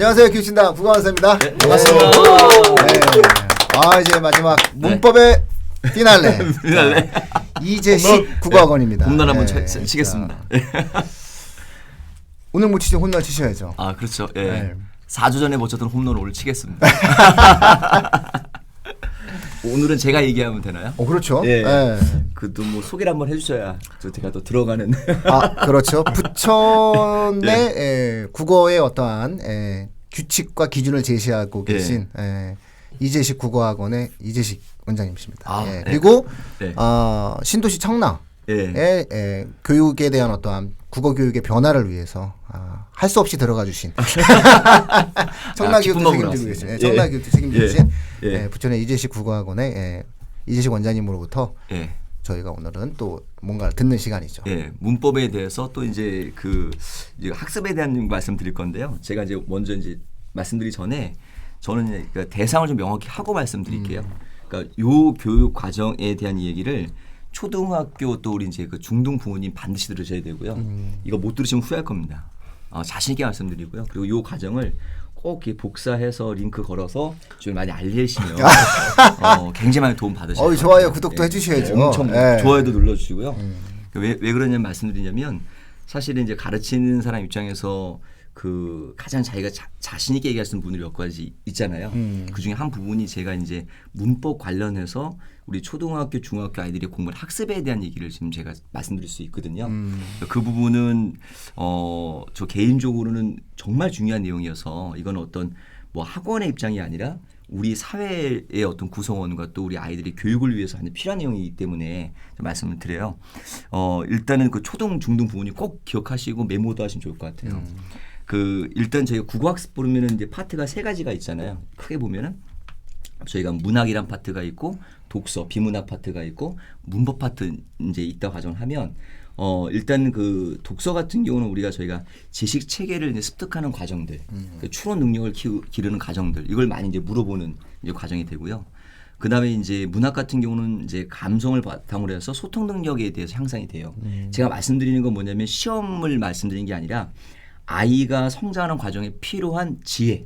안녕하세요. 교신당 국어원사입니다. 네, 반갑습니다. 네. 이제 마지막 문법의 피날레. 피날레. 이재식 국어학원입니다. 홈런 한번 치겠습니다. 오늘 못 치죠. 홈런 치셔야죠. 아 그렇죠. 예. 네. 4주 전에 못 쳤던 홈런을 오늘 치겠습니다. 오늘은 제가 얘기하면 되나요? 그렇죠. 예. 네. 그도 뭐 소개를 한번 해주셔야 제가 또 들어가는. 그렇죠. 부천의 국어의 어떠한 규칙과 기준을 제시하고 계신 이재식 국어학원의 이재식 원장님이십니다. 네. 그리고 네. 신도시 청라의 교육에 대한 어떠한 국어 교육의 변화를 위해서 할 수 없이 들어가 주신 청라교육도 책임지고 계신 청라교육도 책임지고 계신 부천의 이재식 국어학원의 이재식 원장님으로부터 저희가 오늘은 또 뭔가를 듣는 시간이죠. 문법에 대해서 또 이제 이제 학습에 대한 말씀드릴 건데요. 제가 이제 먼저 이제 말씀드리기 전에 저는 이제 그러니까 대상을 좀 명확히 하고 말씀드릴게요. 그러니까 요 교육 과정에 대한 이야기를 초등학교 또 우리 이제 중등 부모님 반드시 들으셔야 되고요. 이거 못 들으시면 후회할 겁니다. 자신 있게 말씀드리고요. 그리고 요 과정을 꼭 복사해서 링크 걸어서 좀 많이 알리시면 굉장히 많이 도움 받으실 거예요. 좋아요, 구독도 해주셔야죠. 엄청 좋아요도 눌러주시고요. 왜 그러냐면 말씀드리냐면 사실은 이제 가르치는 사람 입장에서 가장 자기가 자신 있게 얘기할 수 있는 부분이 몇 가지 있잖아요. 그 중에 한 부분이 제가 이제 문법 관련해서 우리 초등학교, 중학교 아이들이 공부를 학습에 대한 얘기를 지금 제가 말씀드릴 수 있거든요. 그 부분은 저 개인적으로는 정말 중요한 내용이어서 이건 어떤 뭐 학원의 입장이 아니라 우리 사회의 어떤 구성원과 또 우리 아이들의 교육을 위해서 하는 필요한 내용이기 때문에 좀 말씀을 드려요. 일단은 초등, 중등 부분이 꼭 기억하시고 메모도 하시면 좋을 것 같아요. 일단 저희가 국어학습 보면은 이제 파트가 3가지가 있잖아요. 크게 보면은 저희가 문학이란 파트가 있고 독서, 비문학 파트가 있고 문법 파트 이제 있다 가정을 하면 일단 독서 같은 경우는 저희가 지식 체계를 이제 습득하는 과정들, 추론 능력을 기르는 과정들 이걸 많이 이제 물어보는 이제 과정이 되고요. 그다음에 이제 문학 같은 경우는 이제 감성을 바탕으로 해서 소통 능력에 대해서 향상이 돼요. 제가 말씀드리는 건 뭐냐면 시험을 말씀드리는 게 아니라 아이가 성장하는 과정에 필요한 지혜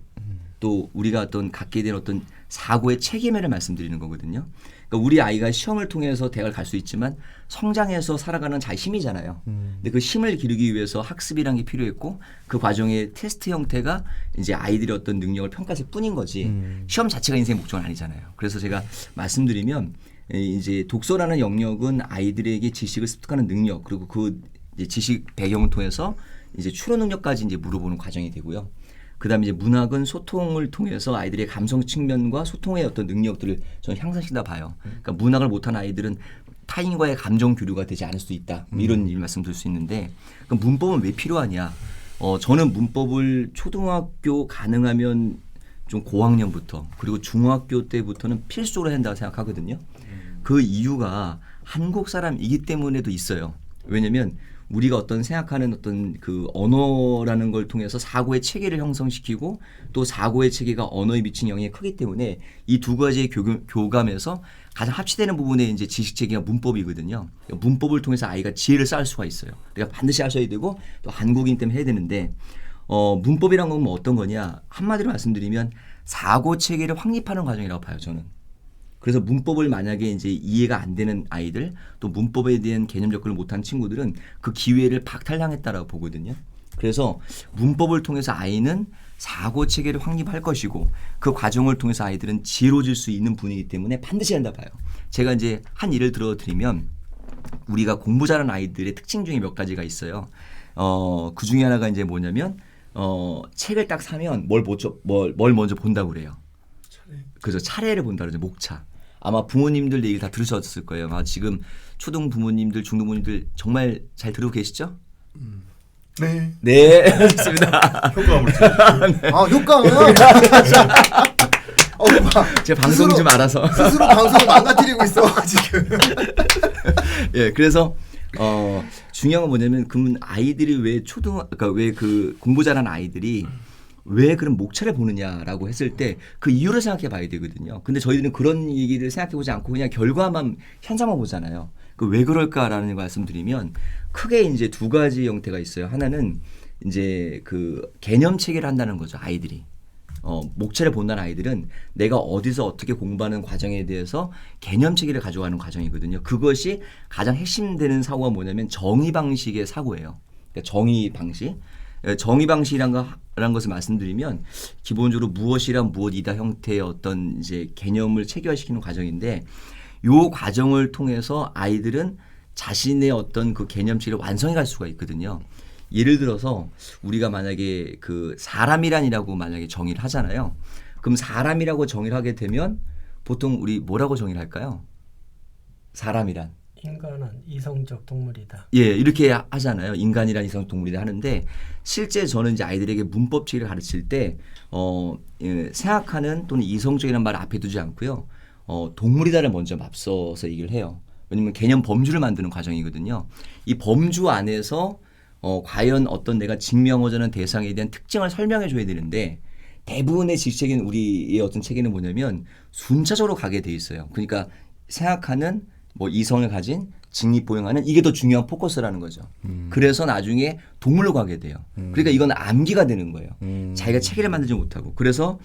또 우리가 갖게 된 어떤 사고의 책임을 말씀드리는 거거든요. 그러니까 우리 아이가 시험을 통해서 대학을 갈 수 있지만 성장해서 살아가는 자기 힘이잖아요. 근데 그 힘을 기르기 위해서 학습이라는 게 필요했고 그 과정의 테스트 형태가 이제 아이들의 어떤 능력을 평가했을 뿐인 거지 시험 자체가 인생의 목적은 아니잖아요. 그래서 제가 말씀드리면 이제 독서라는 영역은 아이들에게 지식을 습득하는 능력 그리고 이제 지식 배경을 통해서 이제 추론 능력까지 이제 물어보는 과정이 되고요. 그다음에 이제 문학은 소통을 통해서 아이들의 감성 측면과 소통의 어떤 능력들을 저는 향상시키다 봐요. 그러니까 문학을 못한 아이들은 타인과의 감정 교류가 되지 않을 수 있다. 이런 말씀드릴 수 있는데 그럼 문법은 왜 필요하냐? 저는 문법을 초등학교 가능하면 좀 고학년부터 그리고 중학교 때부터는 필수적으로 해야 한다고 생각하거든요. 그 이유가 한국 사람이기 때문에도 있어요. 왜냐하면 우리가 생각하는 언어라는 걸 통해서 사고의 체계를 형성시키고 또 사고의 체계가 언어에 미친 영향이 크기 때문에 이 두 가지의 교감에서 가장 합치되는 부분의 이제 지식 체계가 문법이거든요. 문법을 통해서 아이가 지혜를 쌓을 수가 있어요. 그러니까 반드시 하셔야 되고 또 한국인 때문에 해야 되는데 문법이란 건 뭐 어떤 거냐? 한마디로 말씀드리면 사고 체계를 확립하는 과정이라고 봐요, 저는. 그래서 문법을 만약에 이제 이해가 안 되는 아이들 또 문법에 대한 개념 접근을 못한 친구들은 그 기회를 박탈당했다라고 보거든요. 그래서 문법을 통해서 아이는 사고 체계를 확립할 것이고 그 과정을 통해서 아이들은 지혜로워질 수 있는 분이기 때문에 반드시 한다 봐요. 제가 이제 한 예를 들어드리면 우리가 공부 잘하는 아이들의 특징 중에 몇 가지가 있어요. 그 중에 하나가 이제 뭐냐면 책을 딱 사면 뭘 먼저 본다고 그래요. 그래서 차례를 본다 그러죠. 목차. 아마 부모님들 얘기 다 들으셨을 거예요. 지금 초등 부모님들, 중등 부모님들 정말 잘 들고 계시죠? 네. 네, 알겠습니다. 효과음을 네. 효과음은 제가 방송 좀 알아서 스스로 방송을 망가뜨리고 있어 지금. 그래서 중요한 건 뭐냐면 그러면 아이들이 왜 그러니까 왜 공부 잘하는 아이들이 왜 그런 목차를 보느냐라고 했을 때 그 이유를 생각해 봐야 되거든요. 근데 저희들은 그런 얘기를 생각해 보지 않고 그냥 결과만 현상만 보잖아요. 왜 그럴까라는 말씀드리면 크게 이제 2가지 형태가 있어요. 하나는 이제 그 개념 체계를 한다는 거죠. 아이들이. 목차를 본다는 아이들은 내가 어디서 어떻게 공부하는 과정에 대해서 개념 체계를 가져가는 과정이거든요. 그것이 가장 핵심되는 사고가 뭐냐면 정의 방식의 사고예요. 그러니까 정의 방식. 정의 방식이라는 것을 말씀드리면 기본적으로 무엇이란 무엇이다 형태의 어떤 이제 개념을 체계화시키는 과정인데 이 과정을 통해서 아이들은 자신의 어떤 그 개념 체계를 완성해 갈 수가 있거든요. 예를 들어서 우리가 만약에 그 사람이란이라고 만약에 정의를 하잖아요. 그럼 사람이라고 정의를 하게 되면 보통 우리 뭐라고 정의를 할까요? 사람이란. 인간은 이성적 동물이다. 예, 이렇게 하잖아요. 인간이란 이성적 동물이다 하는데 실제 저는 이제 아이들에게 문법 체계를 가르칠 때 생각하는 또는 이성적이라는 말을 앞에 두지 않고요. 동물이다를 먼저 앞서서 얘기를 해요. 왜냐하면 개념 범주를 만드는 과정이거든요. 이 범주 안에서 과연 어떤 내가 증명하고자 하는 대상에 대한 특징을 설명해 줘야 되는데 대부분의 지식체계는 우리의 어떤 체계는 뭐냐면 순차적으로 가게 돼 있어요. 그러니까 생각하는 뭐 이성을 가진 직립보행하는 이게 더 중요한 포커스라는 거죠. 그래서 나중에 동물로 가게 돼요. 그러니까 이건 암기가 되는 거예요. 자기가 체계를 만들지 못하고. 그래서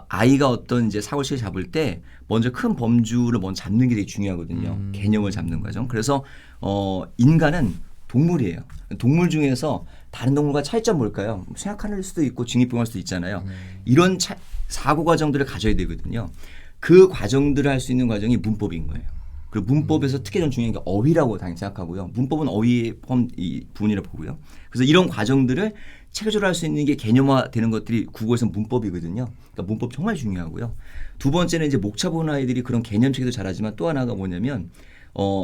아이가 어떤 이제 사고를 잡을 때 먼저 큰 범주를 먼저 잡는 게 되게 중요하거든요. 개념을 잡는 과정. 그래서 인간은 동물이에요. 동물 중에서 다른 동물과 차이점 뭘까요? 생각하는 수도 있고 직립보행할 수도 있잖아요. 이런 사고 과정들을 가져야 되거든요. 그 과정들을 할 수 있는 과정이 문법인 거예요. 그리고 문법에서 특히 좀 중요한 게 어휘라고 당연히 생각하고요. 문법은 어휘의 부분이라고 보고요. 그래서 이런 과정들을 체계적으로 할 수 있는 게 개념화되는 것들이 국어에서는 문법이거든요. 그러니까 문법 정말 중요하고요. 두 번째는 이제 목차 보는 아이들이 그런 개념 체계도 잘하지만 또 하나가 뭐냐면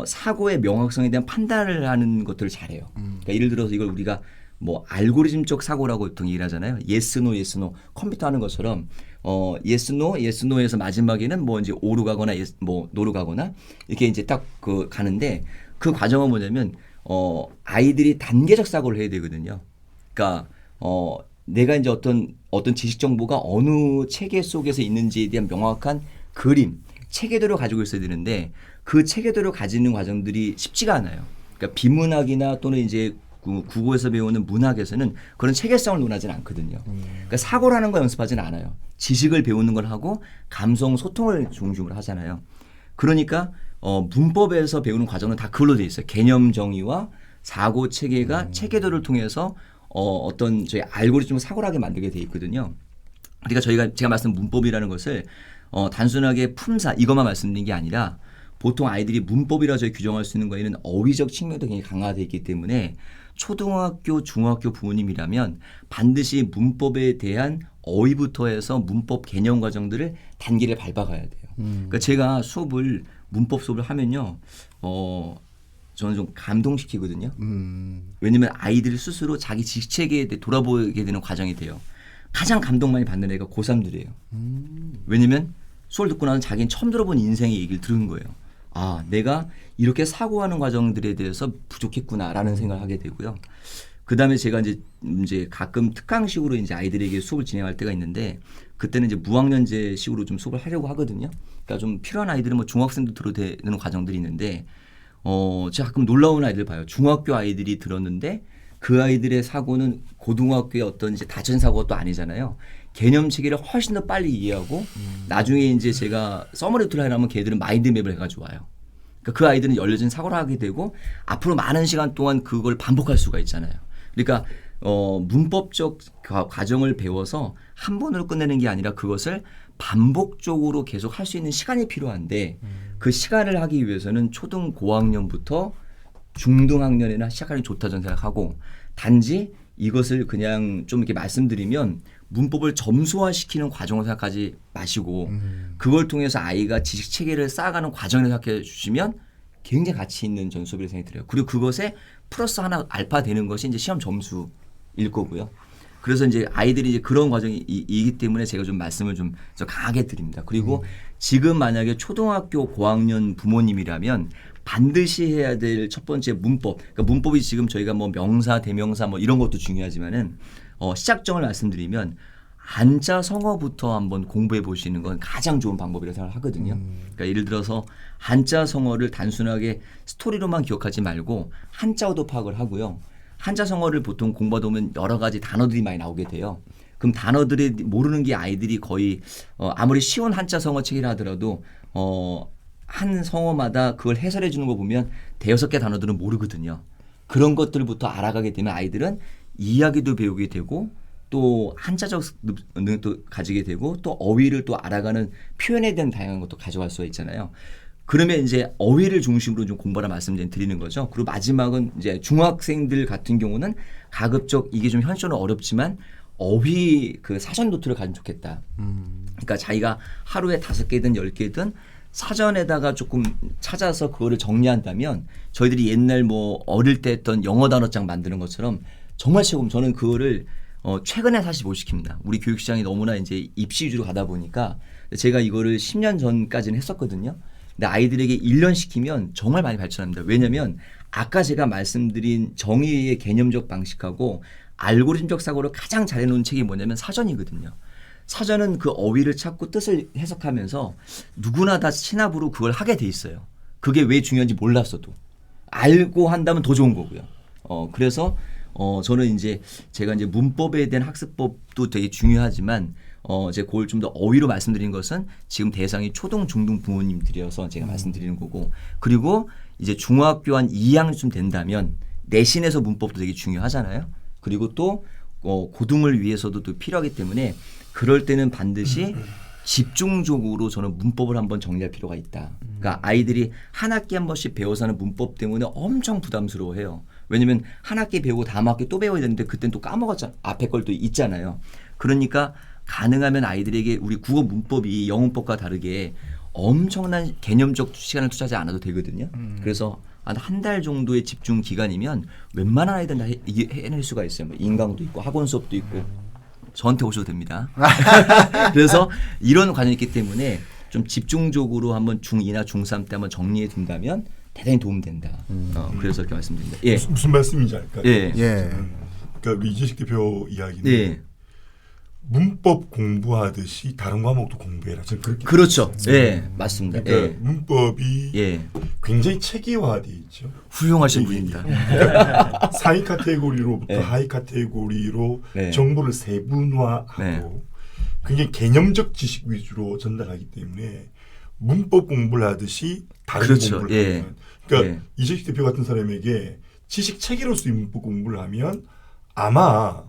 사고의 명확성에 대한 판단을 하는 것들을 잘해요. 그러니까 예를 들어서 이걸 우리가 뭐 알고리즘적 사고라고 보통 얘기를 하잖아요. yes, no, yes, no 컴퓨터 하는 것처럼 yes, no, yes, no에서 마지막에는 뭐 이제 o로 가거나 yes, 뭐 no로 가거나 이렇게 이제 딱 그 가는데 그 과정은 뭐냐면 아이들이 단계적 사고를 해야 되거든요. 그러니까 내가 이제 어떤 지식 정보가 어느 체계 속에서 있는지에 대한 명확한 그림, 체계도를 가지고 있어야 되는데 그 체계도를 가지는 과정들이 쉽지가 않아요. 그러니까 비문학이나 또는 이제 국어에서 배우는 문학에서는 그런 체계성을 논하지는 않거든요. 그러니까 사고라는 거 연습하지는 않아요. 지식을 배우는 걸 하고 감성 소통을 중심으로 하잖아요. 그러니까 문법에서 배우는 과정은 다 그걸로 돼 있어요. 개념 정의와 사고 체계가 체계도를 통해서 어떤 저희 알고리즘을 사고하게 만들게 돼 있거든요. 그러니까 제가 말씀드린 문법이라는 것을 단순하게 품사 이것만 말씀드린 게 아니라 보통 아이들이 문법이라 저희 규정할 수 있는 거에는 어휘적 측면도 굉장히 강화되어 있기 때문에 초등학교, 중학교 부모님이라면 반드시 문법에 대한 어휘부터 해서 문법 개념 과정들을 단계를 밟아가야 돼요. 그러니까 제가 문법 수업을 하면요, 저는 좀 감동시키거든요. 왜냐하면 아이들 스스로 자기 지식체계에 대해 돌아보게 되는 과정이 돼요. 가장 감동 많이 받는 애가 고3들이에요. 왜냐하면 수업을 듣고 나서 자기는 처음 들어본 인생의 얘기를 들은 거예요. 아, 내가 이렇게 사고하는 과정들에 대해서 부족했구나라는 생각을 하게 되고요. 그 다음에 제가 이제 가끔 특강식으로 이제 아이들에게 수업을 진행할 때가 있는데 그때는 이제 무학년제식으로 좀 수업을 하려고 하거든요. 그러니까 좀 필요한 아이들은 뭐 중학생도 들어도 되는 과정들이 있는데 제가 가끔 놀라운 아이들 봐요. 중학교 아이들이 들었는데 그 아이들의 사고는 고등학교의 어떤 이제 다전 사고가 또 아니잖아요. 개념 체계를 훨씬 더 빨리 이해하고 나중에 이제 제가 서머리 툴을 하려면 걔들은 마인드맵을 해가지고 와요. 그러니까 그 아이들은 열려진 사고를 하게 되고 앞으로 많은 시간 동안 그걸 반복할 수가 있잖아요. 그러니까 문법적 과정을 배워서 한 번으로 끝내는 게 아니라 그것을 반복적으로 계속 할 수 있는 시간이 필요한데 그 시간을 하기 위해서는 초등 고학년부터 중등학년이나 시작하는 게 좋다 저는 생각하고 단지 이것을 그냥 좀 이렇게 말씀드리면 문법을 점수화시키는 과정을 생각하지 마시고 그걸 통해서 아이가 지식 체계를 쌓아가는 과정을 생각해 주시면 굉장히 가치 있는 전 수업이라고 생각이 들어요. 그리고 그것에 플러스 하나 알파 되는 것이 이제 시험 점수일 거고요. 그래서 이제 아이들이 이제 그런 과정이기 때문에 제가 좀 말씀을 좀 강하게 드립니다. 그리고 지금 만약에 초등학교 고학년 부모님이라면 반드시 해야 될 첫 번째 문법. 그러니까 문법이 지금 저희가 뭐 명사, 대명사 뭐 이런 것도 중요하지만은 시작점을 말씀드리면 한자 성어부터 한번 공부해 보시는 건 가장 좋은 방법이라고 생각을 하거든요. 그러니까 예를 들어서 한자 성어를 단순하게 스토리로만 기억하지 말고 한자어도 파악을 하고요. 한자성어를 보통 공부하다 보면 여러 가지 단어들이 많이 나오게 돼요. 그럼 단어들이 모르는 게 아이들이 거의 아무리 쉬운 한자성어 책이라 하더라도 한 성어마다 그걸 해설해 주는 거 보면 대여섯 개 단어들은 모르거든요. 그런 것들부터 알아가게 되면 아이들은 이야기도 배우게 되고 또 한자적 능력도 가지게 되고 또 어휘를 또 알아가는 표현에 대한 다양한 것도 가져갈 수가 있잖아요. 그러면 이제 어휘를 중심으로 좀 공부하라 말씀드리는 거죠. 그리고 마지막은 이제 중학생들 같은 경우는 가급적 이게 좀 현실은 어렵지만 어휘 그 사전 노트를 가지면 좋겠다. 그러니까 자기가 하루에 5개든 10개든 사전에다가 조금 찾아서 그거를 정리한다면 저희들이 옛날 뭐 어릴 때 했던 영어 단어장 만드는 것처럼 정말 최고. 저는 그거를 최근에 사실 못 시킵니다. 우리 교육 시장이 너무나 이제 입시 위주로 가다 보니까 제가 이거를 10년 전까지는 했었거든요. 근데 아이들에게 1년 시키면 정말 많이 발전합니다. 왜냐하면 아까 제가 말씀드린 정의의 개념적 방식하고 알고리즘적 사고를 가장 잘 해놓은 책이 뭐냐면 사전이거든요. 사전은 그 어휘를 찾고 뜻을 해석하면서 누구나 다 시나브로 그걸 하게 돼 있어요. 그게 왜 중요한지 몰랐어도 알고 한다면 더 좋은 거고요. 그래서 저는 이제 제가 이제 문법에 대한 학습법도 되게 중요하지만 이제 그걸 좀 더 어휘로 말씀드린 것은 지금 대상이 초등 중등 부모님들이어서 제가 말씀드리는 거고, 그리고 이제 중학교 한 2학년쯤 된다면 내신에서 문법도 되게 중요하잖아요. 그리고 또 고등을 위해서도 또 필요하기 때문에 그럴 때는 반드시 집중적으로 저는 문법을 한번 정리할 필요가 있다. 그러니까 아이들이 한 학기 한 번씩 배워서 하는 문법 때문에 엄청 부담스러워해요. 왜냐하면 한 학기 배우고 다음 학기 또 배워야 되는데 그때는 또 까먹었잖아. 앞에 걸 또 있잖아요. 그러니까 가능하면 아이들에게 우리 국어 문법이 영문법과 다르게 엄청난 개념적 시간을 투자하지 않아도 되거든요. 그래서 한 달 정도의 집중 기간이면 웬만한 아이들은 다 해낼 수가 있어요. 뭐 인강도 있고 학원 수업도 있고 저한테 오셔도 됩니다. 그래서 이런 과정이 있기 때문에 좀 집중적으로 한번 중2나 중3 때 한번 정리해 둔다면 대단히 도움된다. 그래서 이렇게 말씀드립니다. 예. 무슨 말씀인지 알까요? 예. 그러니까 우리 이재식 대표 이야기는 예. 문법 공부하듯이 다른 과목도 공부해라. 저는 그렇게 그렇죠. 예, 맞습니다. 그러니까 예. 문법이 예. 굉장히 체계화되어 있죠. 훌륭하신 분입니다. 그러니까 상위 카테고리로부터 네. 하위 카테고리로 네. 정보를 세분화하고 네. 굉장히 개념적 지식 위주로 전달하기 때문에 문법 공부를 하듯이 다른 그렇죠. 공부를 예. 하면 그러니까 예. 이재식 대표 같은 사람에게 지식 체계로서의 문법 공부를 하면 아마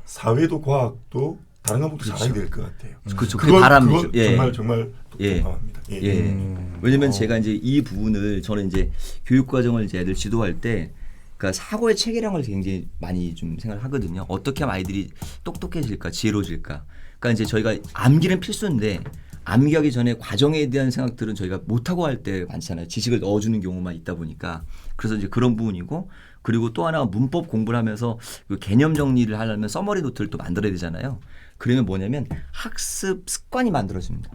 사회도 과학도 다른 과목도 그렇죠. 잘하게 될 것 같아요. 그렇죠. 그게 바람이죠. 그건 예. 정말 예. 동감합니다. 예. 예. 왜냐면 제가 이제 이 부분을 저는 이제 교육 과정을 이제 애들 지도할 때 그러니까 사고의 체계량을 굉장히 많이 좀 생각을 하거든요. 어떻게 하면 아이들이 똑똑해질까, 지혜로워질까. 그러니까 이제 저희가 암기는 필수인데 암기하기 전에 과정에 대한 생각들은 저희가 못하고 할 때 많잖아요. 지식을 넣어주는 경우만 있다 보니까. 그래서 이제 그런 부분이고, 그리고 또 하나가 문법 공부를 하면서 그 개념 정리를 하려면 서머리 노트를 또 만들어야 되잖아요. 그러면 뭐냐면 학습 습관이 만들어집니다.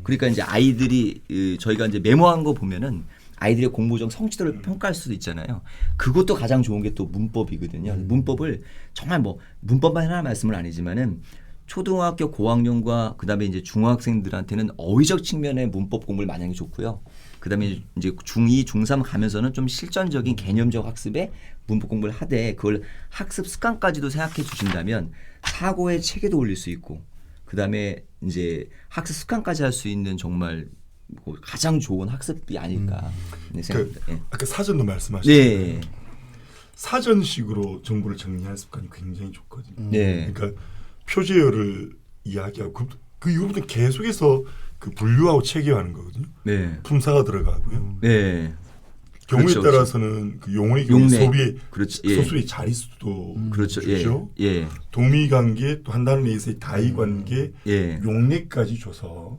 그러니까 이제 아이들이 저희가 이제 메모한 거 보면은 아이들의 공부적 성취도를 평가할 수도 있잖아요. 그것도 가장 좋은 게 또 문법이거든요. 문법을 정말 뭐 문법만 하나 말씀은 아니지만은 초등학교 고학년과 그다음에 이제 중학생들한테는 어휘적 측면의 문법 공부를 많이 하는 게 좋고요. 그다음에 이제 중2, 중3 가면서는 좀 실전적인 개념적 학습에 문법 공부를 하되 그걸 학습 습관까지도 생각해 주신다면 사고의 체계도 올릴 수 있고 그다음에 이제 학습 습관까지 할 수 있는 정말 가장 좋은 학습이 아닐까 생각합니다. 예. 아까 사전도 말씀하셨잖아요. 네. 사전식으로 정보를 정리하는 습관이 굉장히 좋거든요. 네. 그러니까 표제어를 이야기하고 그 이후부터 계속해서 그 분류하고 체계화하는 거거든요. 네. 품사가 들어가고요. 네. 경우에 그렇죠, 따라서는 그 용어의 용례. 소비의 그렇죠. 예. 소수의 자릿수도 그렇죠. 주죠. 예. 예. 동의관계 또 한 단어 내에서의 다의관계 예. 용례까지 줘서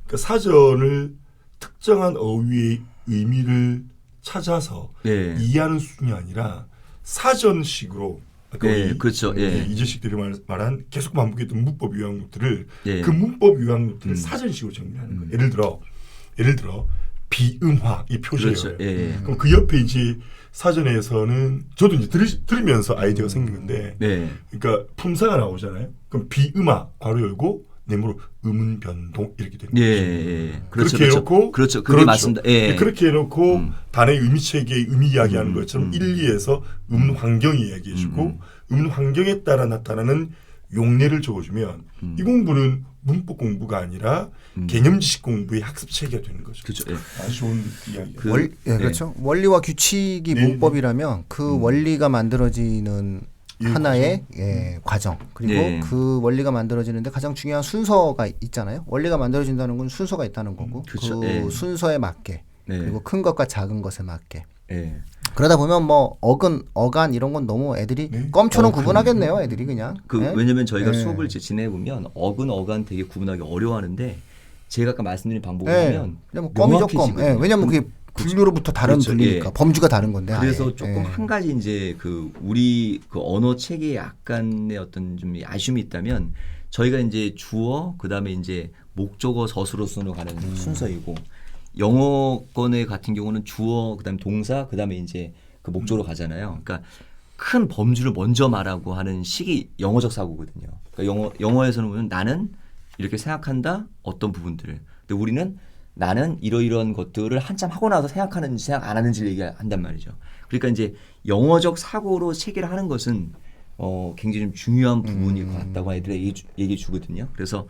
그러니까 사전을 특정한 어휘의 의미를 찾아서 예. 이해하는 수준이 아니라 사전식으로 아까 예, 우리 그렇죠. 예. 이재식 대표 말한 계속 반복했던 문법 요약 노트를 예. 그 문법 요약 노트를 사전식으로 정리하는 거예요. 예를 들어 비음화 이 표시예요. 그렇죠. 예. 그럼 그 옆에 이제 사전에서는 저도 이제 들으면서 아이디어가 생긴 건데, 네. 그러니까 품사가 나오잖아요. 그럼 비음화 괄호 열고 네모로 음운 변동 이렇게 되는 예, 거죠. 예. 그렇죠, 그렇게 그렇죠. 해놓고 그렇죠. 그게 맞습니다. 예. 그렇게 해놓고 단어의 의미 체계의 의미 이야기하는 것처럼 1, 2에서 음운 환경 이야기해주고 음운 환경에 따라 나타나는 용례를 적어주면 이 공부는 문법 공부가 아니라 개념 지식 공부의 학습 체계가 되는 거죠. 그렇죠. 예. 아주 좋은 이야기예요. 그렇죠. 원리와 규칙이 네, 문법이라면 그 원리가 만들어지는 하나의 과정 그리고 네. 그 원리가 만들어지는데 가장 중요한 순서가 있잖아요. 원리가 만들어진다는 건 순서가 있다는 거고 그렇죠. 그 네. 순서에 맞게 네. 그리고 큰 것과 작은 것에 맞게 예. 그러다 보면 뭐 어간 이런 건 너무 애들이 껌처럼 구분하겠네요. 애들이 그냥. 네? 왜냐면 저희가 네. 수업을 이제 지내 보면 어간 되게 구분하기 어려워하는데 제가 아까 말씀드린 방법을 네. 하면 그냥 껌이죠 껌. 명확해지거든요. 왜냐면 그게 분류로부터 다른 그렇죠. 분류니까 예. 범주가 다른 건데. 그래서 아예. 조금 한 가지 이제 그 우리 그 언어 체계에 약간의 어떤 좀 아쉬움이 있다면 저희가 이제 주어 그다음에 이제 목적어 서술어순으로 가는 순서이고 영어권의 같은 경우는 주어 그다음에 동사 그다음에 이제 그 목적으로 가잖아요. 그러니까 큰 범주를 먼저 말하고 하는 식이 영어적 사고거든요. 그러니까 영어에서는 보면 나는 이렇게 생각한다 어떤 부분들을. 근데 우리는 나는 이러이러한 것들을 한참 하고 나서 생각하는지 생각 안 하는지를 얘기한단 말이죠. 그러니까 이제 영어적 사고로 체계를 하는 것은 굉장히 좀 중요한 부분일 것 같다고 아이들이 얘기해 주거든요. 그래서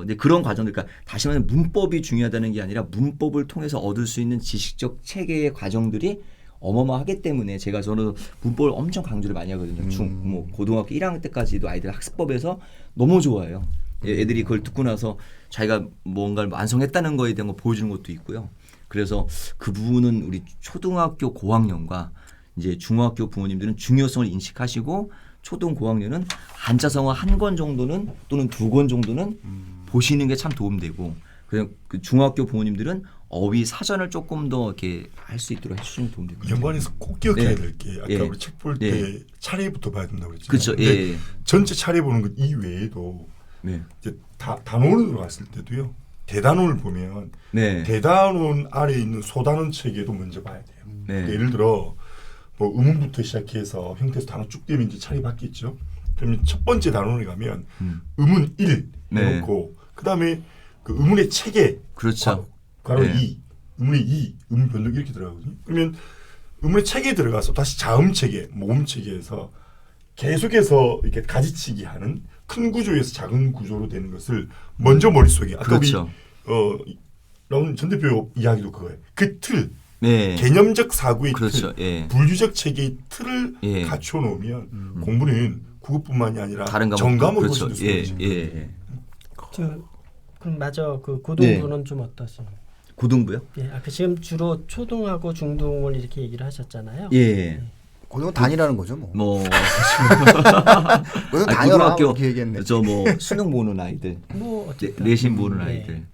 이제 그런 과정들, 그러니까 다시 말하면 문법이 중요하다는 게 아니라 문법을 통해서 얻을 수 있는 지식적 체계의 과정들이 어마어마하기 때문에 저는 문법을 엄청 강조를 많이 하거든요. 뭐 고등학교 1학년 때까지도 아이들 학습법에서 너무 좋아해요. 애들이 그걸 듣고 나서 자기가 뭔가를 완성했다는 거에 대한 거 보여주는 것도 있고요. 그래서 그 부분은 우리 초등학교 고학년과 이제 중학교 부모님들은 중요성을 인식하시고 초등 고학년은 한자성어 한 권 정도는 또는 두 권 정도는 보시는 게 참 도움되고 그냥 그 중학교 부모님들은 어휘 사전을 조금 더 이렇게 할 수 있도록 해주시면 도움될 것 같아요. 연관해서 꼭 기억해야 네. 될 게 아까 예. 우리 책 볼 때 예. 차례부터 봐야 된다고 그랬잖아요. 그렇죠. 근데 예. 전체 차례 보는 것 이외에도 네. 이제 단원으로 들어갔을 때도요. 대단원을 보면 네. 대단원 아래에 있는 소단원 체계도 먼저 봐야 돼요. 네. 그러니까 예를 들어 뭐 음운부터 시작해서 형태에서 단어 쭉 되면 이제 차례 바뀌었죠. 그러면 첫 번째 단원에 가면 음운 1 네. 해놓고 그다음에 그 음운의 체계 그렇죠. 괄호 네. 2 음운의 2 음 변동 이렇게 들어가거든요. 그러면 음운의 체계에 들어가서 다시 자음 체계 모음 체계에서 계속해서 이렇게 가지치기 하는 큰 구조에서 작은 구조로 되는 것을 먼저 머릿속에 아까 그렇죠. 우리 라운 전 대표 이야기도 그거예요. 그 틀 네. 개념적 사고의 그렇죠. 틀 예. 분류적 체계의 틀을 예. 갖춰 놓으면 공부는 국어뿐만이 아니라 다른 과목 전과목이 그렇죠. 훨씬 더 예. 수월해져요. 예. 그럼 맞아. 그 고등부는 좀 어떠세요? 고등부요? 예, 아까 지금 주로 초등하고 중등을 이렇게 얘기를 하셨잖아요. 예. 고등은 단이라는 거죠, 뭐. 뭐 고등 아니, 단이라 고등학교 이렇게 얘기했네. 저 뭐 수능 보는 아이들, 뭐 어쨌든 내신 보는 네. 아이들.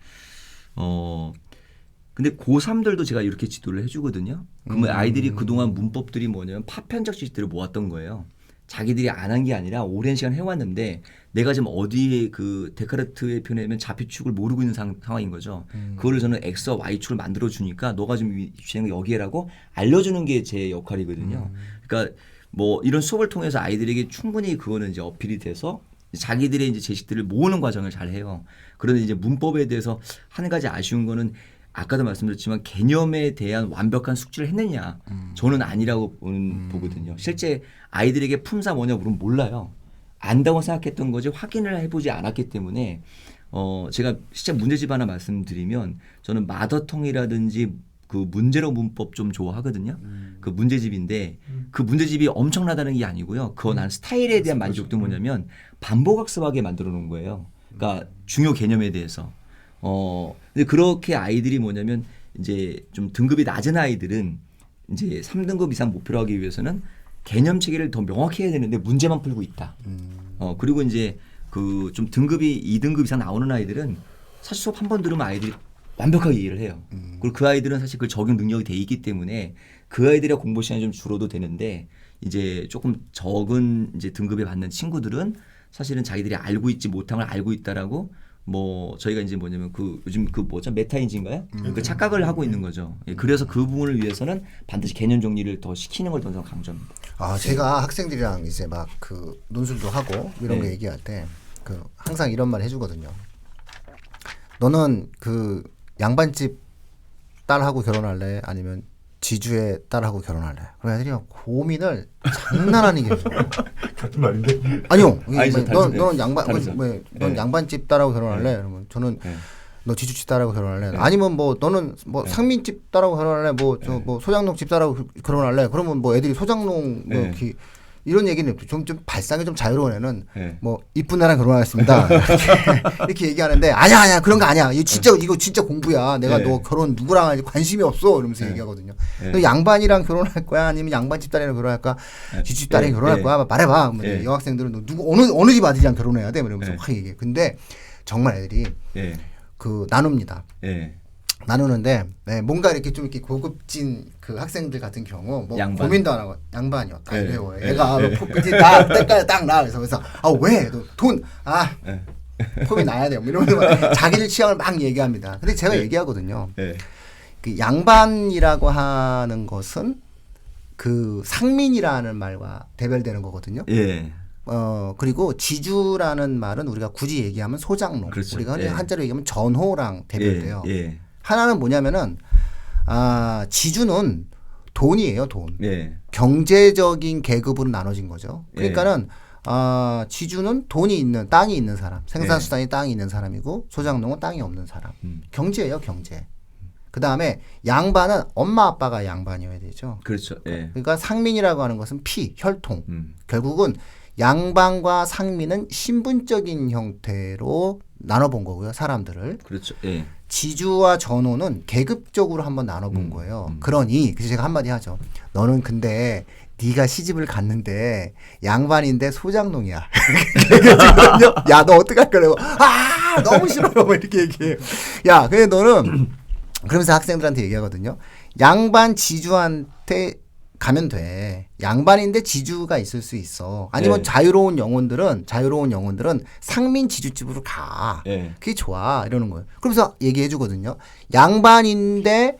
근데 고3들도 제가 이렇게 지도를 해주거든요. 그러면 아이들이 그동안 문법들이 뭐냐면 파편적 지식들을 모았던 거예요. 자기들이 안 한 게 아니라 오랜 시간 해왔는데 내가 지금 어디에 그 데카르트의 표현이면 좌표축을 모르고 있는 상황인 거죠. 그거를 저는 X와 Y축을 만들어 주니까 너가 지금 주는 거 여기에라고 알려주는 게 제 역할이거든요. 그러니까 뭐 이런 수업을 통해서 아이들에게 충분히 그거는 이제 어필이 돼서 자기들의 이제 제식들을 모으는 과정을 잘 해요. 그런데 이제 문법에 대해서 한 가지 아쉬운 거는 아까도 말씀드렸지만 개념에 대한 완벽한 숙지를 했느냐 저는 아니라고 보거든요. 실제 아이들에게 품사 뭐냐 물으면 몰라요. 안다고 생각했던 거지 확인을 해보지 않았기 때문에 제가 실제 문제집 하나 말씀드리면 저는 마더텅이라든지 그 문제로 문법 좀 좋아하거든요. 그 문제집인데 그 문제집이 엄청나다는 게 아니고요. 그거 난 스타일에 대한 만족도 뭐냐면 반복학습하게 만들어 놓은 거예요. 그러니까 중요 개념에 대해서. 근데 그렇게 아이들이 뭐냐면 이제 좀 등급이 낮은 아이들은 이제 3등급 이상 목표로 하기 위해서는 개념 체계를 더 명확히 해야 되는데 문제만 풀고 있다. 그리고 이제 그 좀 등급이 2등급 이상 나오는 아이들은 사실 수업 한 번 들으면 아이들이 완벽하게 이해를 해요. 그리고 그 아이들은 사실 그 적용 능력이 돼 있기 때문에 그 아이들의 공부 시간이 좀 줄어도 되는데 이제 조금 적은 이제 등급에 받는 친구들은 사실은 자기들이 알고 있지 못한 걸 알고 있다라고 뭐 저희가 이제 뭐냐면 그 요즘 그 뭐죠 메타인지인가요? 그 착각을 하고 있는 거죠. 예, 그래서 그 부분을 위해서는 반드시 개념 정리를 더 시키는 걸 더 강조합니다. 제가 학생들이랑 이제 막 그 논술도 하고 이런 거 얘기할 때 그 항상 이런 말 해주거든요. 너는 그 양반집 딸하고 결혼할래? 아니면 지주의 딸하고 결혼할래? 그럼 애들이 고민을 장난 아니게 해줘. 같은 말인데. 아니요. 아니죠, 넌 양반, 다르죠. 넌 양반집 딸하고 결혼할래? 그러면 저는 너 지주집 딸하고 결혼할래? 아니면 뭐 너는 뭐 상민집 딸하고 결혼할래? 뭐 저 뭐 소장농 집 딸하고 결혼할래? 그러면 뭐 애들이 소장농 뭐 이런 얘기는 좀 발상이 좀 자유로운 애는 뭐 이쁜 나랑 결혼하겠습니다. 이렇게 얘기하는데 아니야 그런 거 아니야. 이거 진짜 공부야. 내가 너 결혼 누구랑 할지 관심이 없어. 이러면서 얘기하거든요. 너 양반이랑 결혼할 거야? 아니면 양반집 딸이랑 결혼할까? 지주집 딸이랑 결혼할 거야? 말해봐. 뭐 여학생들은 너 누구 어느 집 아들이랑 결혼해야 돼? 이러면서 확 얘기해. 근데 정말 애들이 그 나눕니다. 나누는데 뭔가 이렇게 좀 이렇게 고급진 그 학생들 같은 경우 뭐 양반. 고민도 안 하고 양반이었다 이래요. 애가 나 때깔 딱 나. 그래서 왜 너 돈 폼이 나야 돼요. 이러면서 막 자기들 취향을 막 얘기합니다. 근데 제가 얘기하거든요. 그 양반이라고 하는 것은 그 상민이라는 말과 대별되는 거거든요. 그리고 지주라는 말은 우리가 굳이 얘기하면 소장농, 그렇죠. 우리가 한자로 얘기하면 전호랑 대별돼요. 하나는 뭐냐면은 지주는 돈이에요, 돈. 경제적인 계급으로 나눠진 거죠. 그러니까는 지주는 돈이 있는 땅이 있는 사람, 생산수단이 땅이 있는 사람이고 소장농은 땅이 없는 사람. 경제예요, 경제. 그 다음에 양반은 엄마 아빠가 양반이어야 되죠. 그렇죠. 그러니까 상민이라고 하는 것은 피, 혈통. 결국은 양반과 상민은 신분적인 형태로 나눠본 거고요, 사람들을. 그렇죠. 지주와 전호는 계급적으로 한번 나눠본 거예요. 그러니 그래서 제가 한마디 하죠. 너는 근데 네가 시집을 갔는데 양반인데 소장농이야. 야, 너 어떡할 거라고. 너무 싫어요. 뭐 이렇게 얘기해요. 야, 근데 너는 그러면서 학생들한테 얘기하거든요. 양반 지주한테 가면 돼. 양반인데 지주가 있을 수 있어. 아니면 자유로운 영혼들은 상민 지주집으로 가. 그게 좋아. 이러는 거예요. 그러면서 얘기해 주거든요. 양반인데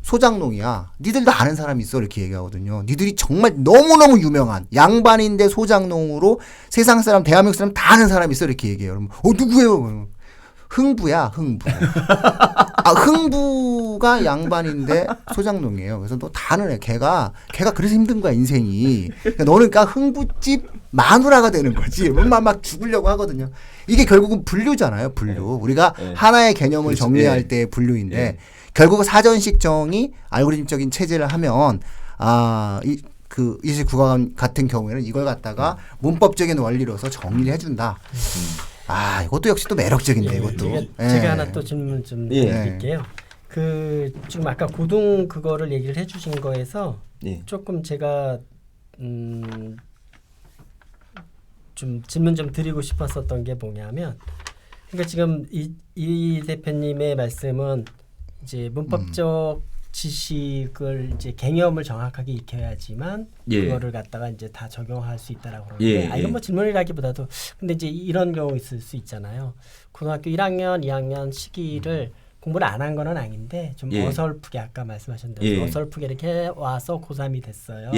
소장농이야. 니들도 아는 사람이 있어. 이렇게 얘기하거든요. 니들이 정말 너무너무 유명한 양반인데 소장농으로 세상 사람, 대한민국 사람 다 아는 사람이 있어. 이렇게 얘기해요. 그러면 누구예요? 흥부야, 흥부. 흥부가 양반인데 소장농이에요. 그래서 너 다 아는 애. 걔가 그래서 힘든 거야, 인생이. 그러니까 너는 그러니까 흥부집 마누라가 되는 거지. 막 죽으려고 하거든요. 이게 결국은 분류잖아요, 분류. 우리가 하나의 개념을 그렇죠. 정리할 때의 분류인데 결국 사전식 정의, 알고리즘적인 체제를 하면 그 29강 같은 경우에는 이걸 갖다가 문법적인 원리로서 정리를 해준다. 이것도 역시 또 매력적인데 이것도. 제가 하나 또 질문 좀 드릴게요. 그 지금 아까 고등 그거를 얘기를 해주신 거에서 조금 제가 좀 질문 좀 드리고 싶었었던 게 뭐냐면, 그러니까 지금 이 대표님의 말씀은 이제 문법적 지식을 이제 개념을 정확하게 익혀야지만 그거를 갖다가 이제 다 적용할 수 있다라고 그러는데 이건 뭐 질문이라기보다도 근데 이제 이런 경우 있을 수 있잖아요. 고등학교 1학년, 2학년 시기를 공부를 안 한 거는 아닌데 좀 어설프게 아까 말씀하신 대로 어설프게 이렇게 와서 고3이 됐어요.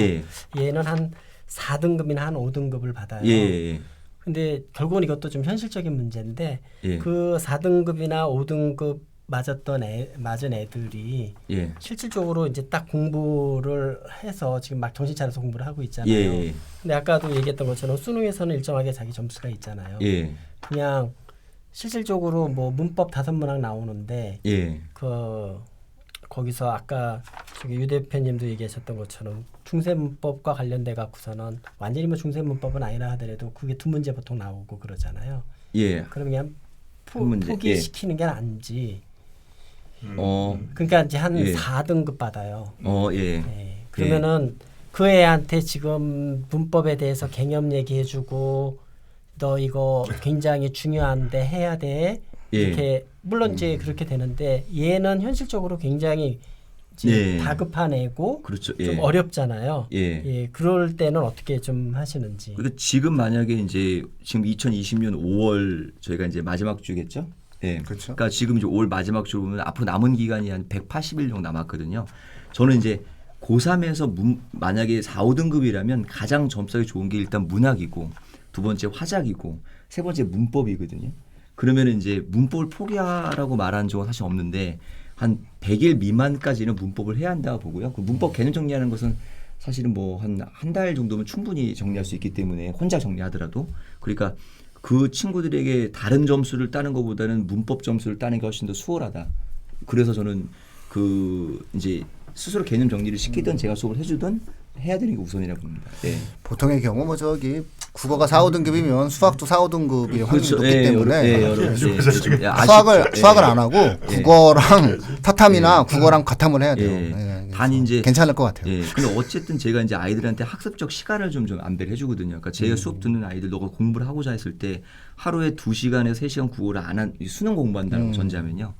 얘는 한 4등급이나 한 5등급을 받아요. 근데 결국은 이것도 좀 현실적인 문제인데 그 4등급이나 5등급 맞은 애들이 실질적으로 이제 딱 공부를 해서 지금 막 정신 차려서 공부를 하고 있잖아요. 근데 아까도 얘기했던 것처럼 수능에서는 일정하게 자기 점수가 있잖아요. 그냥 실질적으로 뭐 문법 5문항 나오는데 거기서 아까 저기 유 대표님도 얘기하셨던 것처럼 중세문법과 관련돼 갖고서는 완전히 뭐 중세문법은 아니라 하더라도 그게 2문제 보통 나오고 그러잖아요. 그럼 그냥 포기시키는 게 나은지. 그러니까 이제 한 4등급 받아요. 그러면은 그 애한테 지금 문법에 대해서 개념 얘기해주고 너 이거 굉장히 중요한데 해야 돼. 이렇게 물론 이제 그렇게 되는데 얘는 현실적으로 굉장히 다급한 애고 그렇죠. 좀 어렵잖아요. 그럴 때는 어떻게 좀 하시는지. 그러니까 지금 만약에 이제 지금 2020년 5월 저희가 이제 마지막 주겠죠. 그렇죠. 그러니까 지금 이제 올 마지막 주로 보면 앞으로 남은 기간이 한 180일 정도 남았거든요. 저는 이제 고3에서 만약에 4, 5등급이라면 가장 점수가 좋은 게 일단 문학이고 두 번째 화작이고 세 번째 문법이거든요. 그러면 이제 문법을 포기하라고 말한 적은 사실 없는데 한 100일 미만까지는 문법을 해야 한다고 보고요. 그 문법 개념 정리하는 것은 사실은 뭐 한 달 정도면 충분히 정리할 수 있기 때문에 혼자 정리하더라도 그러니까 그 친구들에게 다른 점수를 따는 것보다는 문법 점수를 따는 게 훨씬 더 수월하다. 그래서 저는 그 이제 스스로 개념 정리를 시키든 제가 수업을 해주든 해야 되는 게 우선이라고 봅니다. 네. 보통의 경우 뭐 저기 국어가 4, 5등급이면 수학도 4, 5등급이 확률이 그렇죠. 높기 예, 때문에 수학을 안 하고 국어랑 타탐이나 국어랑 과탐을 해야 돼요. 예, 단 이제 괜찮을 것 같아요. 예. 근데 어쨌든 제가 이제 아이들한테 학습적 시간을 좀 안배를 해주거든요. 그러니까 제 수업 듣는 아이들 너가 공부를 하고자 했을 때 하루에 2시간에서 3시간 국어를 안 한 수능 공부한다고 전제하면요.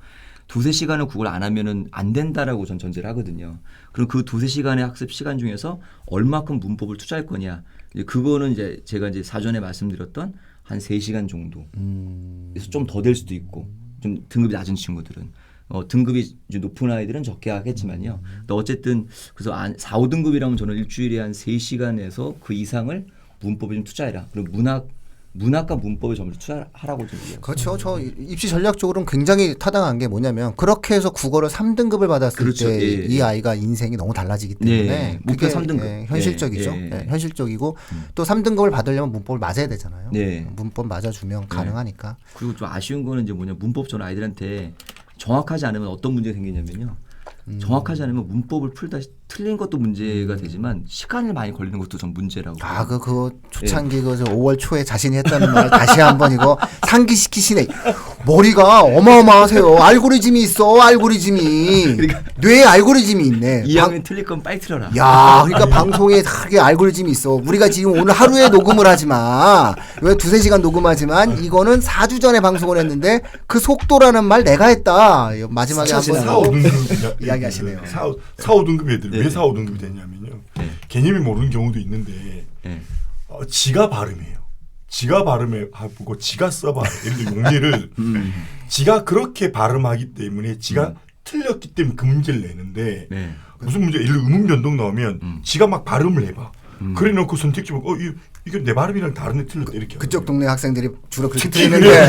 2-3시간을 국어를 안 하면은 안 된다라고 전 전제를 하거든요. 그럼 그 2-3시간의 학습 시간 중에서 얼마큼 문법을 투자할 거냐. 이제 그거는 이제 제가 이제 사전에 말씀드렸던 한 3시간 정도. 그래서 좀 더 될 수도 있고 좀 등급이 낮은 친구들은 등급이 이제 높은 아이들은 적게 하겠지만요. 근데 어쨌든 그래서 4, 5등급이라면 저는 일주일에 한 3시간에서 그 이상을 문법에 좀 투자해라. 그리고 문학과 문법에 점수 투자하라고 좀 얘기해요. 그렇죠. 저 입시 전략적으로는 굉장히 타당한 게 뭐냐면 그렇게 해서 국어를 3등급을 받았을 그렇죠. 때 이 예. 아이가 인생이 너무 달라지기 때문에 네. 목표 그게 3등급. 현실적이죠. 예. 예, 현실적이고 또 3등급을 받으려면 문법을 맞아야 되잖아요. 네. 문법 맞아주면 가능하니까. 그리고 좀 아쉬운 거는 이제 문법 전 아이들한테 정확하지 않으면 어떤 문제가 생기냐면요. 정확하지 않으면 문법을 풀다 틀린 것도 문제가 되지만 시간이 많이 걸리는 것도 좀 문제라고. 그거 초창기 그 5월 초에 자신이 했다는 말 다시 한번 이거 상기시키시네. 머리가 어마어마하세요. 알고리즘이 있어. 알고리즘이. 뇌에 알고리즘이 있네. 2학년 틀릴 건 빨리 틀어라. 야, 그러니까 방송에 다게 알고리즘이 있어. 우리가 지금 오늘 하루에 녹음을 하지만 왜 2-3시간 녹음하지만 이거는 4주 전에 방송을 했는데 그 속도라는 말 내가 했다. 마지막에 한번 4, 5등급 이야기하시네요. 4, 5등급 애들 왜 4, 5등급이 됐냐면요. 개념이 모르는 경우도 있는데 지가 발음해요. 지가 발음하고 지가 써봐. 예를 들어 용례를 지가 그렇게 발음하기 때문에 지가 틀렸기 때문에 그 문제를 내는데 무슨 문제? 예를 들어 음음 변동 나오면 지가 막 발음을 해봐. 그래 놓고 선택지 보고 이게 내 발음이랑 다른데 틀렸다 이렇게. 그쪽 동네 학생들이 주로 그렇게 특히 틀리는데.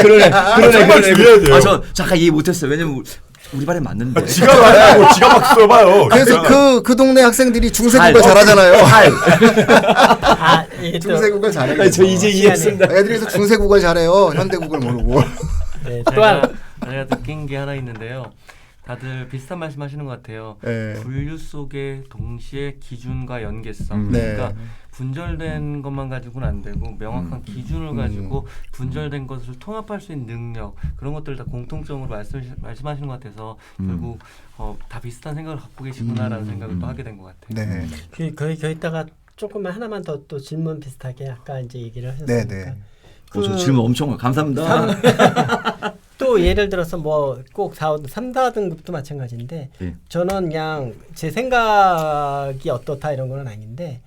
그러네. 정말 중요해야 돼요. 저 잠깐 이해 못했어요. 왜냐면 우리 발음 맞는데. 지가 말하고 지가 막 써봐요. 그래서 그 동네 학생들이 중세국어 잘하잖아요. 중세국어 잘해요. 저 이제 이해했습니다. 애들이서 중세국어 잘해요. 현대국어를 모르고. 네, 제가 느낀 게 하나 있는데요. 다들 비슷한 말씀하시는 것 같아요. 네. 분류 속에 동시에 기준과 연계성. 네. 그러니까 분절된 것만 가지고는 안 되고 명확한 기준을 가지고 분절된 것을 통합할 수 있는 능력 그런 것들을 다 공통점으로 말씀하시는 것 같아서 결국 다 비슷한 생각을 갖고 계시구나라는 생각을 또 하게 된 것 같아요. 네. 거기다가 조금만 하나만 더 또 질문 비슷하게 아까 이제 얘기를 하셨으니까. 네. 저 질문 엄청 감사합니다. 또 예를 들어서 뭐 꼭 3, 4등급도 마찬가지인데 저는 그냥 제 생각이 어떻다 이런 거는 아닌데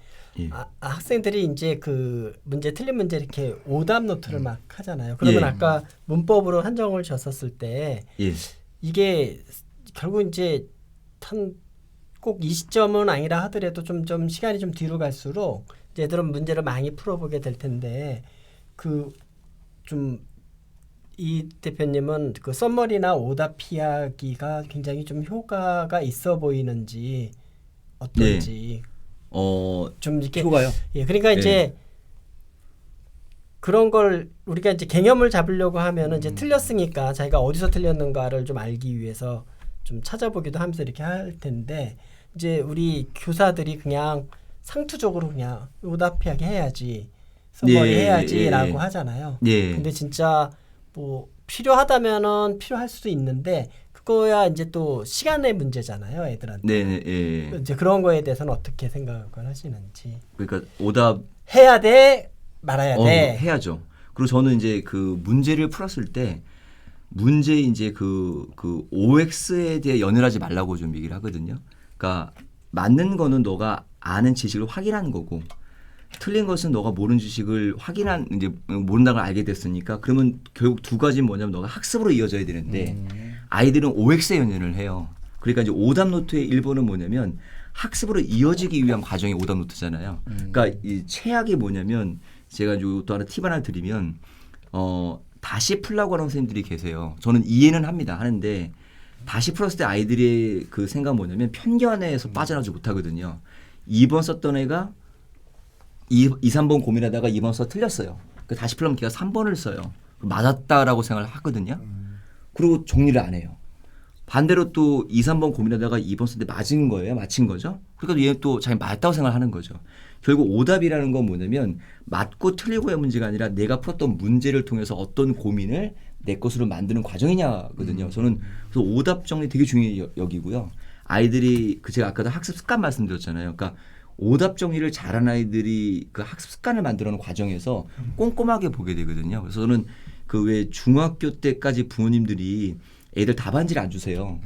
학생들이 이제 그 문제 틀린 문제 이렇게 오답 노트를 막 하잖아요. 그러면 아까 문법으로 한정을 줬었을 때 이게 결국 이제 꼭 20점은 아니라 하더라도 좀 시간이 좀 뒤로 갈수록 얘들은 문제를 많이 풀어보게 될 텐데 그 좀 이 대표님은 그 썸머리나 오답 피하기가 굉장히 좀 효과가 있어 보이는지 어떤지 좀 이렇게 효과요. 그러니까 이제 그런 걸 우리가 이제 개념을 잡으려고 하면은 이제 틀렸으니까 자기가 어디서 틀렸는가를 좀 알기 위해서 좀 찾아보기도 하면서 이렇게 할 텐데 이제 우리 교사들이 그냥 상투적으로 그냥 오답 피하기 해야지. 썸머리 해야지라고 하잖아요. 근데 진짜 뭐 필요하다면은 필요할 수도 있는데 그거야 이제 또 시간의 문제잖아요, 애들한테. 이제 그런 거에 대해서는 어떻게 생각을 하시는지. 그러니까 오답 해야 돼, 말아야 돼. 해야죠. 그리고 저는 이제 그 문제를 풀었을 때 문제 이제 그 OX에 대해 연연하지 말라고 좀 얘기를 하거든요. 그러니까 맞는 거는 너가 아는 지식을 확인하는 거고. 틀린 것은 너가 모르는 지식을 이제 모른다는 걸 알게 됐으니까 그러면 결국 두 가지는 뭐냐면 너가 학습으로 이어져야 되는데 아이들은 OX에 연연을 해요. 그러니까 이제 오답 노트의 일본은 뭐냐면 학습으로 이어지기 위한 과정이 오답 노트잖아요. 그러니까 이 최악이 뭐냐면 제가 또 하나 팁 하나 드리면 다시 풀라고 하는 선생님들이 계세요. 저는 이해는 합니다. 하는데 다시 풀었을 때 아이들의 그 생각은 뭐냐면 편견에서 빠져나오지 못하거든요. 2번 썼던 애가 2, 3번 고민하다가 2번 써 틀렸어요. 다시 풀려면 걔가 3번을 써요. 맞았다라고 생각을 하거든요. 그리고 정리를 안 해요. 반대로 또 2, 3번 고민하다가 2번 쓸 때 맞은 거예요. 맞힌 거죠. 그러니까 얘는 또 자기 맞다고 생각하는 거죠. 결국 오답이라는 건 뭐냐면 맞고 틀리고의 문제가 아니라 내가 풀었던 문제를 통해서 어떤 고민을 내 것으로 만드는 과정이냐거든요. 저는 그래서 오답 정리 되게 중요히 여기고요. 아이들이 제가 아까도 학습 습관 말씀드렸잖아요. 그러니까 오답 정리를 잘하는 아이들이 그 학습 습관을 만들어가는 과정에서 꼼꼼하게 보게 되거든요. 그래서 저는 그 왜 중학교 때까지 부모님들이 애들 답안지를 안 주세요.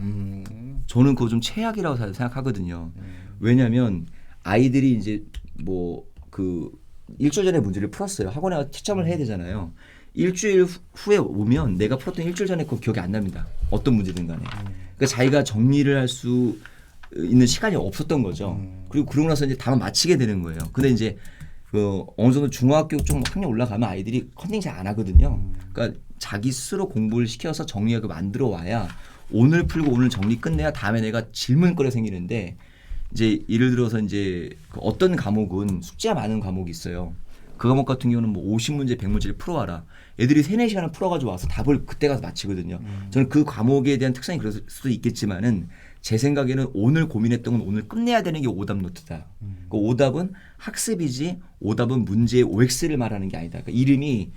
저는 그거 좀 최악이라고 생각하거든요. 왜냐하면 아이들이 이제 뭐 그 일주일 전에 문제를 풀었어요. 학원에 가서 채점을 해야 되잖아요. 일주일 후에 오면 내가 풀었던 일주일 전에 그거 기억이 안 납니다. 어떤 문제든 간에. 그러니까 자기가 정리를 할 수 있는 시간이 없었던 거죠. 그리고 그러고 나서 이제 답안 맞히게 되는 거예요. 근데 이제 그 어느 정도 중학교 좀 학년 올라가면 아이들이 컨닝 잘 안 하거든요. 그러니까 자기 스스로 공부를 시켜서 정리하고 만들어 와야 오늘 풀고 오늘 정리 끝내야 다음에 내가 질문거리가 생기는데 이제 예를 들어서 이제 어떤 과목은 숙제가 많은 과목이 있어요. 그 과목 같은 경우는 뭐 50문제, 100문제를 풀어와라. 애들이 3, 4시간을 풀어가지고 와서 답을 그때 가서 맞히거든요. 저는 그 과목에 대한 특성이 그럴 수도 있겠지만은 제 생각에는 오늘 고민했던 건 오늘 끝내야 되는 게 오답 노트다. 그 오답은 학습이지 오답은 문제의 OX를 말하는 게 아니다. 그러니까 이름이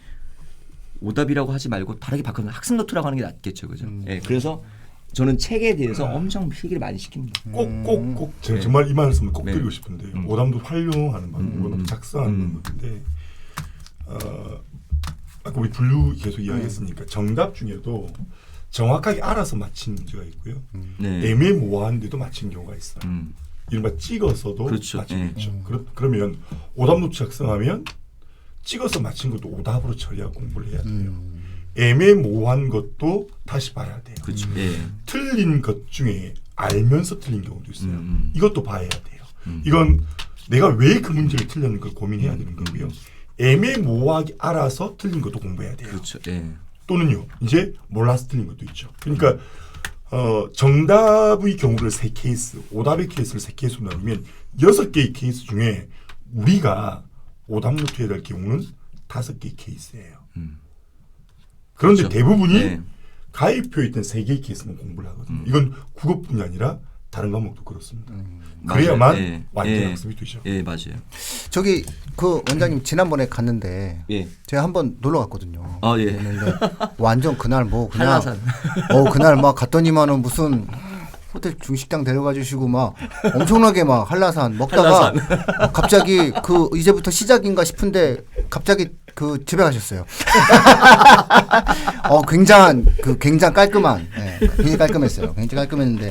오답이라고 하지 말고 다르게 바꿔서 학습 노트라고 하는 게 낫겠죠. 그죠? 예, 그래서 저는 책에 대해서 엄청 필기를 많이 시킵니다. 꼭 제가 정말 이 말씀을 꼭 드리고 싶은데요. 오답도 활용하는 방법, 오답도 작성하는 방법인데 아까 우리 분류 계속 이야기했으니까 정답 중에도 정확하게 알아서 맞힌 문제가 있고요. 네. 애매모호한데도 맞힌 경우가 있어요. 이른바 찍어서도 그렇죠. 맞힌 게 네. 있죠. 그러면 오답 노트 작성하면 찍어서 맞힌 것도 오답으로 처리하고 공부를 해야 돼요. 애매모호한 것도 다시 봐야 돼요. 그렇죠. 예. 틀린 것 중에 알면서 틀린 경우도 있어요. 이것도 봐야 돼요. 이건 내가 왜 그 문제를 틀렸는가 고민해야 되는 거고요. 애매모호하게 알아서 틀린 것도 공부해야 돼요. 그렇죠. 예. 또는요, 이제 몰라서 틀린 것도 있죠. 그러니까 정답의 경우를 3케이스, 오답의 케이스를 3케이스로 나누면 6개의 케이스 중에 우리가 오답 노트에 될 경우는 5개의 케이스예요. 그런데 그렇죠. 대부분이 네. 가입표에 있던 3개의 케이스만 공부를 하거든요. 이건 국어뿐이 아니라 다른 과목도 그렇습니다. 맞아요. 그래야만 예. 완전 예. 학습이 되죠. 예, 맞아요. 저기 그 원장님 지난번에 갔는데 예. 제가 한번 놀러 갔거든요. 아, 예. 근데 완전 그날 뭐 그냥 한라산. 그날 막 갔더니만은 무슨 호텔 중식당 데려가 주시고 막 엄청나게 막 한라산 먹다가 갑자기 그 이제부터 시작인가 싶은데 갑자기 그 집에 가셨어요. 굉장히 깔끔한, 굉장히 깔끔했어요. 굉장히 깔끔했는데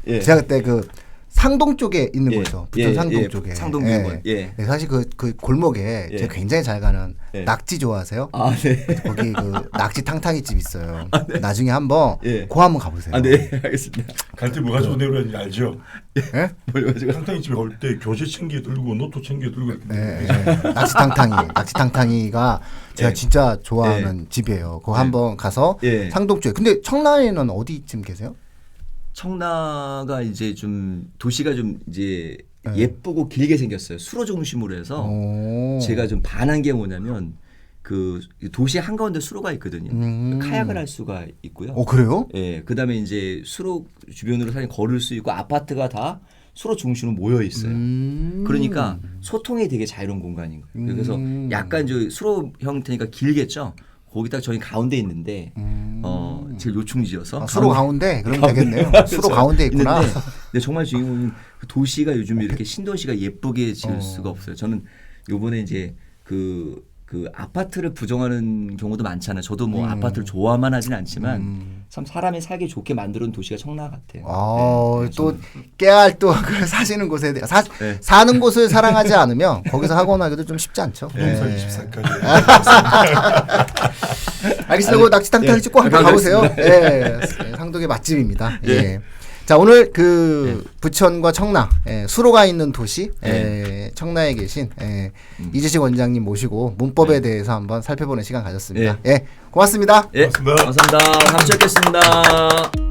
예. 제가 그때 그 상동 쪽에 있는 예. 거죠. 부천 예. 상동 예. 쪽에. 상동병원. 예. 네, 사실 그 골목에 예. 제가 굉장히 잘 가는 예. 낙지 좋아하세요? 아, 네. 거기 그 낙지 탕탕이 집 있어요. 나중에 한번 예. 고 한번 가보세요. 아, 네. 알겠습니다. 갈 때 뭐가 좋은 데로 알죠? 예? 뭘 가지고. 탕탕이 집에 갈 때 교재 챙겨 들고 노트 챙겨 들고 이렇게 예. 낙지 탕탕이가 제가 예. 진짜 좋아하는 집이에요. 그거 한번 가서 예. 상동 쪽에. 근데 청라에는 어디쯤 계세요? 청라가 이제 좀 도시가 좀 이제 예쁘고 길게 생겼어요. 수로 중심으로 해서 오. 제가 좀 반한 게 뭐냐면 그 도시 한가운데 수로가 있거든요. 카약을 할 수가 있고요. 그래요? 예, 그다음에 이제 수로 주변으로 사실 걸을 수 있고 아파트가 다 수로 중심으로 모여 있어요. 그러니까 소통이 되게 자유로운 공간인 거예요. 그래서 약간 저 수로 형태니까 길겠죠. 거기 딱 저희 가운데 있는데 제일 요충지여서 수로 가운데 그럼 되겠네요. 수로 그렇죠. 가운데 있구나. 있는데, 근데 정말 주인공은 그 도시가 요즘 이렇게 신도시가 예쁘게 지을 수가 없어요. 저는 요번에 이제 그 아파트를 부정하는 경우도 많잖아요. 저도 뭐 아파트를 좋아만 하진 않지만 참 사람이 살기 좋게 만들어놓은 도시가 청라 같아요. 네, 또 저는. 깨알 또 그 사시는 곳에 사는 곳을 사랑하지 않으면 거기서 학원하기도 좀 쉽지 않죠. 부동산 네. 24까지. 알겠습니다. 낙지 탕탕이 찍고 한번 가보겠습니다. 가보세요. 예, 상동의 맛집입니다. 예. 자 오늘 그 부천과 청라 수로가 있는 도시 청라에 계신 이재식 원장님 모시고 문법에 대해서 한번 살펴보는 시간 가졌습니다. 예, 고맙습니다. 예, 고맙습니다. 감사합니다. 다음 주에 뵙겠습니다.